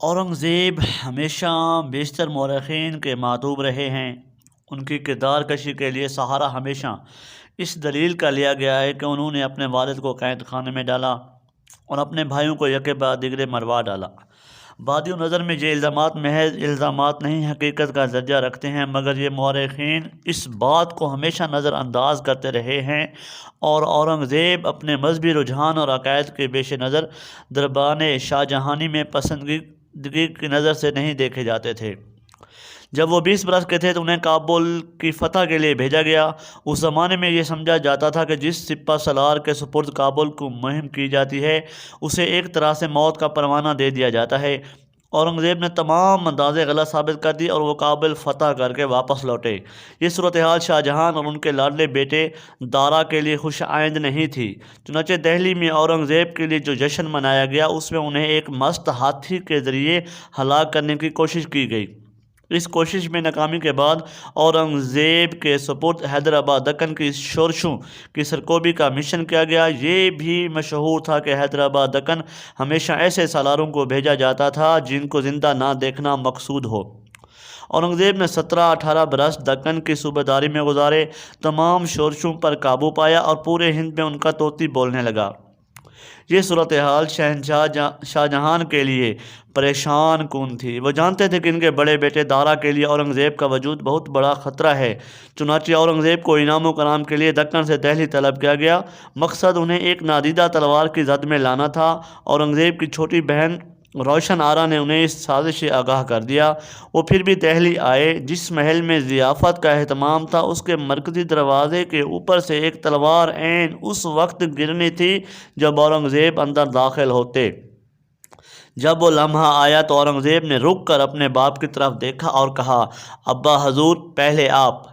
اورنگزیب ہمیشہ بیشتر مورخین کے معتوب رہے ہیں۔ ان کی کردار کشی کے لیے سہارا ہمیشہ اس دلیل کا لیا گیا ہے کہ انہوں نے اپنے والد کو قید خانے میں ڈالا اور اپنے بھائیوں کو یکے بعد دیگرے مروا ڈالا۔ بادی نظر میں یہ الزامات محض الزامات نہیں، حقیقت کا درجہ رکھتے ہیں، مگر یہ مورخین اس بات کو ہمیشہ نظر انداز کرتے رہے ہیں اور اورنگزیب اپنے مذہبی رجحان اور عقائد کے پیش نظر دربان شاہ جہانی میں پسندیدگی کی نظر سے نہیں دیکھے جاتے تھے۔ جب وہ 20 برس کے تھے تو انہیں کابل کی فتح کے لیے بھیجا گیا۔ اس زمانے میں یہ سمجھا جاتا تھا کہ جس سپہ سالار کے سپرد کابل کو مہم کی جاتی ہے اسے ایک طرح سے موت کا پروانہ دے دیا جاتا ہے۔ اورنگزیب نے تمام اندازے غلط ثابت کر دی اور وہ کابل فتح کر کے واپس لوٹے۔ یہ صورتحال شاہ جہان اور ان کے لاڈلے بیٹے دارا کے لیے خوش آئند نہیں تھی۔ چنانچہ دہلی میں اورنگزیب کے لیے جو جشن منایا گیا اس میں انہیں ایک مست ہاتھی کے ذریعے ہلاک کرنے کی کوشش کی گئی۔ اس کوشش میں ناکامی کے بعد اورنگزیب کے سپرد حیدرآباد دکن کی شورشوں کی سرکوبی کا مشن کیا گیا۔ یہ بھی مشہور تھا کہ حیدرآباد دکن ہمیشہ ایسے سالاروں کو بھیجا جاتا تھا جن کو زندہ نہ دیکھنا مقصود ہو۔ اورنگزیب نے 17-18 برس دکن کی صوبیداری میں گزارے، تمام شورشوں پر قابو پایا اور پورے ہند میں ان کا طوطی بولنے لگا۔ یہ صورتحال شاہ جہان کے لیے پریشان کن تھی۔ وہ جانتے تھے کہ ان کے بڑے بیٹے دارا کے لیے اورنگزیب کا وجود بہت بڑا خطرہ ہے۔ چنانچہ اورنگزیب کو انعام و کرام کے لیے دکن سے دہلی طلب کیا گیا۔ مقصد انہیں ایک نادیدہ تلوار کی زد میں لانا تھا۔ اورنگزیب کی چھوٹی بہن روشن آرا نے انہیں اس سازش سے آگاہ کر دیا۔ وہ پھر بھی دہلی آئے۔ جس محل میں ضیافت کا اہتمام تھا اس کے مرکزی دروازے کے اوپر سے ایک تلوار عین اس وقت گرنی تھی جب اورنگزیب اندر داخل ہوتے۔ جب وہ لمحہ آیا تو اورنگزیب نے رک کر اپنے باپ کی طرف دیکھا اور کہا، ابا حضور پہلے آپ۔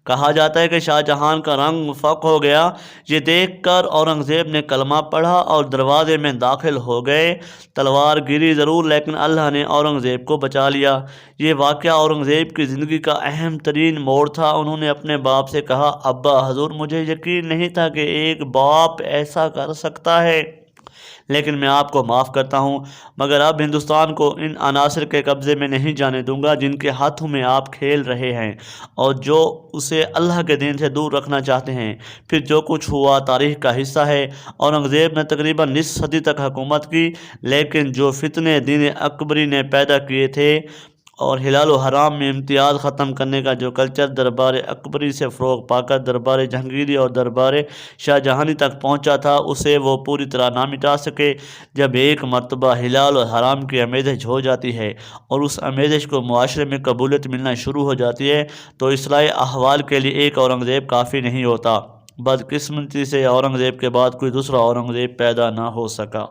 کہا جاتا ہے کہ شاہ جہان کا رنگ فاق ہو گیا۔ یہ دیکھ کر اورنگزیب نے کلمہ پڑھا اور دروازے میں داخل ہو گئے۔ تلوار گری ضرور لیکن اللہ نے اورنگزیب کو بچا لیا۔ یہ واقعہ اورنگزیب کی زندگی کا اہم ترین موڑ تھا۔ انہوں نے اپنے باپ سے کہا، ابا حضور مجھے یقین نہیں تھا کہ ایک باپ ایسا کر سکتا ہے، لیکن میں آپ کو معاف کرتا ہوں، مگر اب ہندوستان کو ان عناصر کے قبضے میں نہیں جانے دوں گا جن کے ہاتھوں میں آپ کھیل رہے ہیں اور جو اسے اللہ کے دین سے دور رکھنا چاہتے ہیں۔ پھر جو کچھ ہوا تاریخ کا حصہ ہے۔ اورنگزیب نے تقریباً نصف صدی تک حکومت کی، لیکن جو فتنے دین اکبری نے پیدا کیے تھے اور ہلال و حرام میں امتیاز ختم کرنے کا جو کلچر دربار اکبری سے فروغ پا کر دربار جہانگیری اور دربار شاہ جہانی تک پہنچا تھا، اسے وہ پوری طرح نہ مٹا سکے۔ جب ایک مرتبہ ہلال و حرام کی آمیزش ہو جاتی ہے اور اس آمیزش کو معاشرے میں قبولیت ملنا شروع ہو جاتی ہے تو اصلاح احوال کے لیے ایک اورنگزیب کافی نہیں ہوتا۔ بدقسمتی سے اورنگزیب کے بعد کوئی دوسرا اورنگزیب پیدا نہ ہو سکا۔